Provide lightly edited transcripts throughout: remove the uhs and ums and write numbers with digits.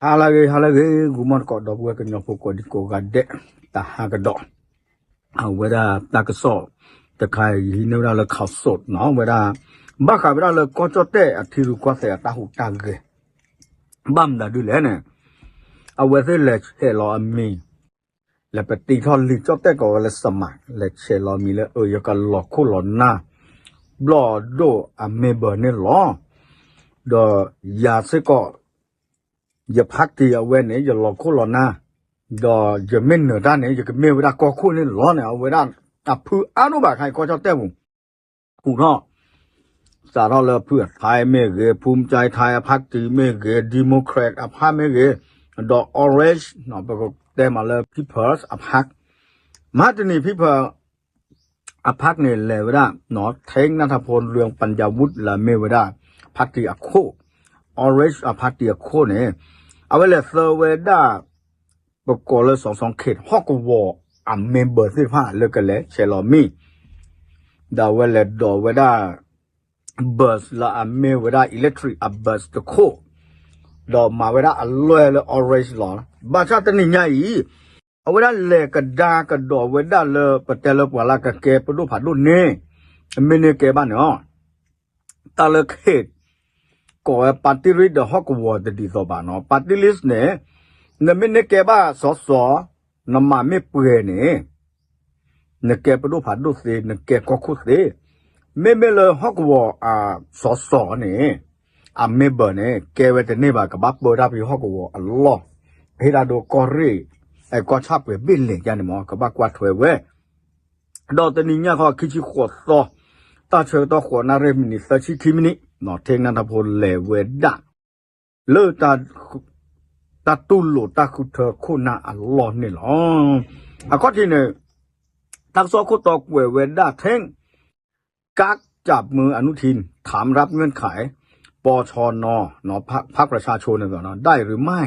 halage guman ko do we kan yopo ko di ko ga de ta ha ga do a we da ta ka so ta khai hi no da le khaw sot no we da ba kha ba le ko cho te a thi ru ko se ta hu ta ge bam da du le ne a we se le che lo a mi le pe ti tho li cho te ko le sama le che lo mi le o yo ka lo ko lo na blo do a me ba ne lo do ya se ko ya phak ti a we ne yo lo ko lo na do je men ne da ne je ke me da ko ko ne lo ne a we da a phu a no ba khai ko cho te bu ku tho sa tho le phu thai me ge phum chai thai a phak ti me ge democrat a pha me ge do orange no ba ko te ma le people a phak ma ti ni people a phak ne le we da no theng na tha phon ryong pan ya wut la me we da phak ti a kho orange a phak ti a kho ne a we le so we da ba ko le song khet hok wo a member สิพาle ke le che lo mi da we le do we da bus la a me we da electric a bus to kho do ma we da a lwe le orange lo ba cha ta ni nya yi a we da le ka da ka do we da le pa te le pwa la ka ke pa do pha do ne me ne ke ba no ta le khet ko party list the hok wo de di so ba no party list ne ne me ne ke ba so na ma me pwe ne ne ke pa do pha do se ne ke ko khu se me le hok wo a so ne a me ba ne ke we de ne ba ka ba po da bi hok wo a lo he da do ko re e ko cha pwe bin le ja ne mo ka ba kwa thwe we do te ni nya kho ki chi kho so ta che to kho na re mi ni sa chi ki mi ni no theng na da pho le we da le ta tu lo ta khu the khu na a lo ni lo a ko ti ne ta so khu to kwe we da thengกักจับมืออนุทินถามรับเงื่อนไขปชนนพรรคประชาชนเนี่ยนะได้หรือไม่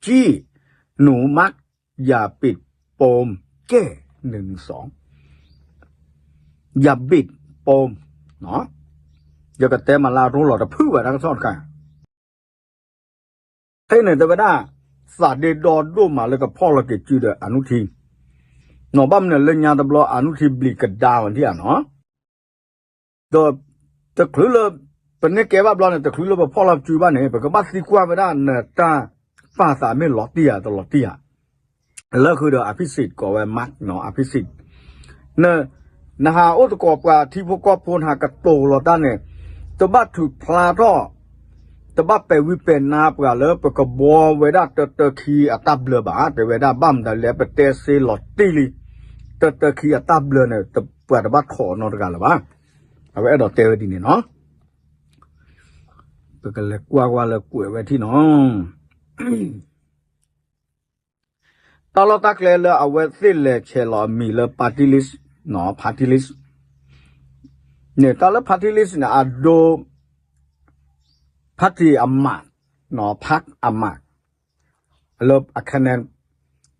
จี้หนูมักอย่าปิดโปมแก้112อย่าบิดโปมเนาะอย่ากระเตมาลารู้หลอดพื้นไว้ทั้งซ้อนกันให้เนี่ยแต่ว่าได้สาดเดดอดดูมาเลยกับพ่อเราเกิดจืดอนุทินหนอบ้ามเนี่ยเล่นยาตะบลออนุทินบลีกระดาวันที่อ่ะเนาะตัวตะคลุเลยเป็นเนี่ยแกว่าบลอเนี่ยตะคลุเลยพ่อเราจืดบ้านเนี่ยเป็นก็บ้านสีกว่าไม่ได้เนี่ยตาฟ้าสามไม่หลอดเตี้ยตลอดเตี้ยแล้วคือเดี๋ยวอภิสิทธิ์ก็ไว้มักเนาะอภิสิทธิ์เนี่ยนะฮะโอ้ตะกอบกับที่พวกก็พูนหากระโตหลอดด้านเนี่ยตัวบ้านถูกพลาดก็ตัวบ้านไปวิเป็นนาเปล่าเลยเป็นกบัวเวด้าเตอคีอัตบเลือบาแต่เวด้าบ้ามแต่แล้วเป็นเตซีหลอดตีลีเตอคีอัตบเลือเนี่ยตัวเปิดบ้านขอนอนกันหรือเปล่าเอาไว้ดอกเตอดีเนี่ยเนาะเป็นกันเลยกว่าเลยกล้วยไว้ที่น้องตลอดตักเลยเอาไว้สิ้นเลยเชลมีเลยปาร์ตี้ลิสต์เนาะปาร์ตี้ลิสต์เนี่ยตอนแล้วปาร์ตี้ลิสต์เนี่ยอาดูพักที่อำมาตย์เนาะพักอำมาตย์เลิกคะแนน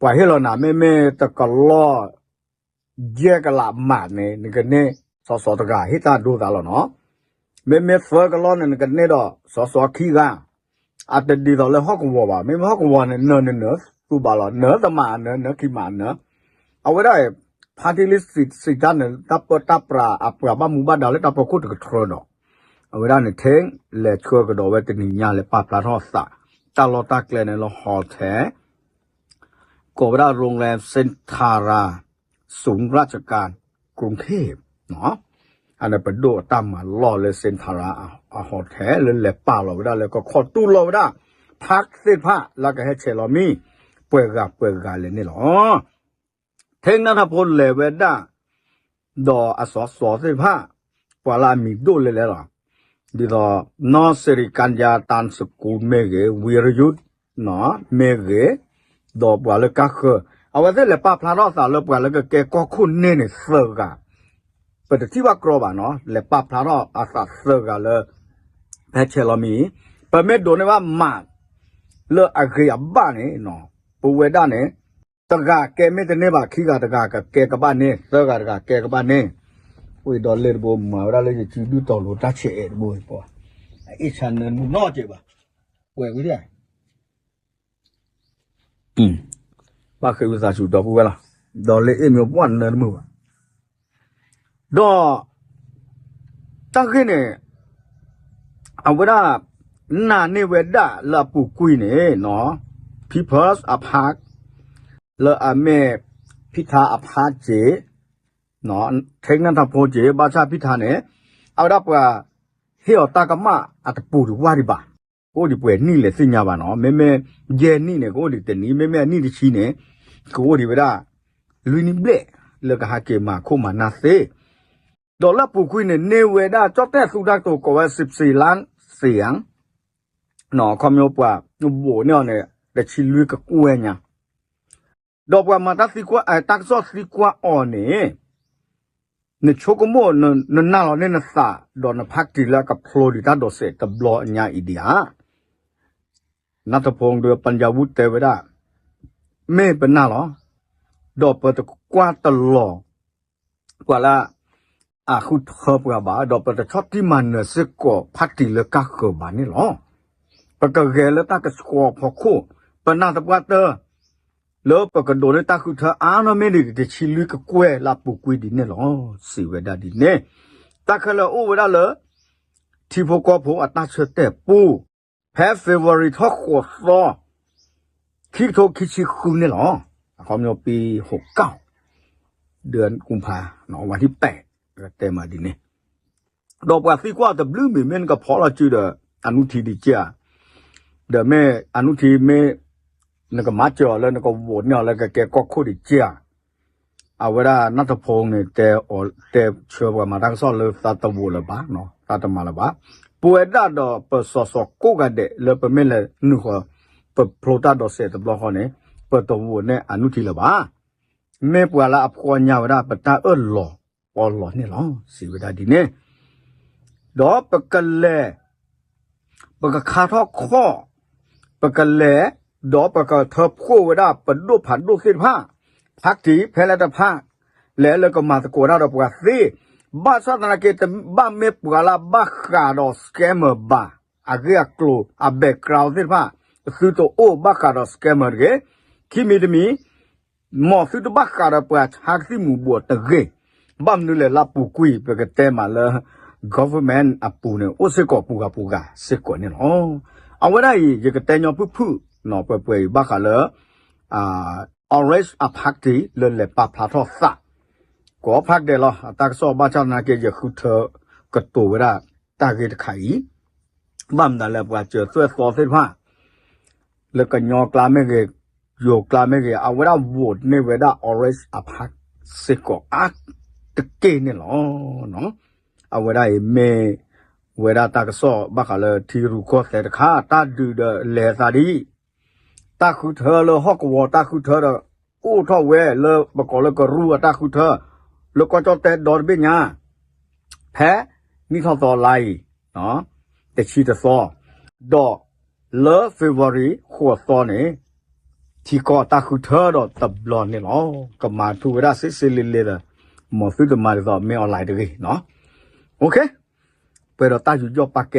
ปล่อยให้เราหนาไม่ตะกล้อแยกกันละหมาดเนี่ยนี่กันเนี่ยสอตะกาให้ตาดูตาเราเนาะไม่เฟื่อกันล้อเนี่ยกันเนี่ยดอกสอขี้กันอาจจะดีต่อเลยฮอกวัวบ่ไม่ฮอกวัวเนี่ยเนื้อกูบ่าเราเนื้อตะมาเนื้อขี้หมาเนื้อเอาไว้ได้พาร์ตี้ลิสต์สิจานเนี่ยตับปลาอับปลาบ้ามูบ้าดาวเลยตับปลาคุดกับทรอนเอาไว้ได้เนี่ยเทงเละชัวก็ดอกไว้ติดนิยาเลยปลาทอดสะตลอดตากเลยเนี่ยเราห่อแท้ก็ไว้ได้โรงแรมเซนทาราศูนย์ราชการกรุงเทพเนาะอันนั้นเป็นโดตามมาล่อเลยเซนทาราห่อแท้เลยแหละป่าเราไว้ได้เลยก็ขอตู้เราไว้ได้พักเสื้อผ้าแล้วก็ให้เชลมีเปิดกาเลยนี่หรอเทงนัทพลเลยเวด้าดออสเสื้อผ้าปลามีดูเลยหรอดีต่อนอสิริกัญญาตันสกุลเมเกวิรยุทธ์เนาะเมเกดอกว่าเลยก็คือเอาไว้เสร็จแล้วป้าพลาดสารเลยว่าแล้วก็แกก็คุณเนี่ยเสือกอะเป็นที่ว่ากรอบเนาะแล้วป้าพลาดอาสาเสือกอะเลยแพทเชลมีเป็นเม็ดโดนว่ามาเลือกอะไรบ้านเนี่ยเนาะปูเวด้านเนี่ยตะกาแกไม่จะเนี่ยบ้าขี้กาตะกากับแกกับบ้านเนี่ยเสือกตะกาแกกับบ้านเนี่ยอุ้ยดอลเลอร์บัวมาเวลาเลยจะดูต่อโลตัดเฉดบัวปอไอ้ฉันเนี่ยมึงนอเจ็บป่ะป่วยกูเนี่ย巴克有啥就到不了，到了也没有半年么吧。到大概呢，为了那那位的了不贵呢，喏，People's Apart 了阿妹พิธาอภาเจเนาะเทงนั้นถ้าพอเจบาชาพิธาเนี่ยเอาดับว่าเฮียตากะมะอัตปูดิวาดิบาโกดิป่วยนี่แหละสิญญาบาเนาะแม่เจนี่เนี่ยโกดิเตนี่แม่นี่ดิชีเนี่ยโกดิเวดาลุยนี่เบลแล้วก็หาเกมาโคมานาเซดอลลาร์ปูคุยเนี่ยเนเวดาจอแต่สุดักโตก็ว่า14ล้านเสียงเนาะความยอว่าโบเนี่ยเนี่ยแต่ชิลุยก็กวยเนี่ยดอกว่ามาตักสิกว่าตักซอสิกว่าอ่อนเนี่ยในโชกโมนน่าเราเนี่ยนะสะดอนพักทีละกับโฟลอริดาดอเซตบลอญาอีเดียนัทพงศ์เดือปัญญาวุฒิเตวดาไม่เป็นน่าหรอดอกเปิดกว่าตลอดกว่าละคุณเธอปะบ่าดอกเปิดชอบที่มันเนี่ยสิกว่าพักทีละกักบานี่หรอปะกะเกลตักสกอพอคู่เป็นน่าตะว่าเตอแล้วปกติโดนตาคือเธอไม่ได้จะชิลุกกล้วยลาปุกุยดินเนี่ยหรอสิเวดาดินเนี่ยตาคือเราโอ้เวดาเลยที่พวกก็พวกอัตราเชื่อแต่ปูแพ้เฟเวอริทอขวดซอคิดโทคิดชิคุณเนี่ยหรอเขามีปี69เดือนกุมภาเนาะวันที่8ก็แต่มาดินเนี่ยดอกว่าสิกว่าแต่บลูมีเมนก็พอเราจืดอนุทีดิจ้าเดี๋ยวแม่อนุทีแม่那个马脚了，那个蜗鸟那个给高苦的价，为了那头朋友在车外嘛，当时了啥都无了吧，喏，啥都没了吧，不会达到不说过个的，了不没了那个不普达到谁都不好呢，不都无呢，安努提了吧，没不啦，破鸟啦，不打了，呢咯，是为啥的呢？đó不个嘞，不个卡套靠，不个嘞。ดอกประกอบเธอพูดว่าเป็นรูปผันรูปสิ้นผ้าพักทีเพลตผ้าแล้วก็มาตะโกนเราบอกว่าสิบ้าสัตว์นักเก็ตบ้าเมปวาลาบ้าขาดอสแกมเมอร์บ้าอาเกียกลูอาเบกกราวสิ้นผ้าคือตัวโอ้บ้าขาดอสแกมเมอร์เกคิมีดมีหมอคือตัวบ้าขาดอปะชักที่หมู่บวชตะเกบ้ามนู่นเลยลาปูกุยไปกับเตมาเลย government อาปูเนี่ยโอ้เสกอปูกาเสกอเนี่ยอ๋อเอาไว้ได้ยังกับเตยอผู้นอเปื่อยๆบ้าขาเลยorange พักที่เลยปะพลาทอสะก็พักเดียวละตากสอบบ้าชาวนาเกยคือเธอกระตูเวลาตาเกยไข่บ้ามนั่นแหละว่าเจอเสื้อซอเส้นผ้าแล้วก็ยอกลาไม่เกยโยกลาไม่เกยเอาเวลาโหวตในเวลา orange พักเสกอตะเกยเนี่ยหรอเนาะเอาเวลาเมเวลาตากสอบบ้าขาเลยที่รู้ข้อเสด็จข้าตาดูเดเลซาดีตาคือเธอเลยฮอกวอตาคือเธอเลยอู้ท่อเวเลยประกอบเลยก็รู้ว่าตาคือเธอแล้วก็จะแต่ดอนเบี้ยแพ้นี่เขาต่อไล่เนาะแต่ชีจะซอดอกเลเฟเวอรี่ขวดซอเนี่ยที่ก็ตาคือเธอดอกตับหลอนเนี่ยเนาะก็มาถูกเวลาเสียเลยหมอซื้อจะมาจะไม่ออนไลน์เลยเนาะโอเคไปเราตาอยู่ยอปากแก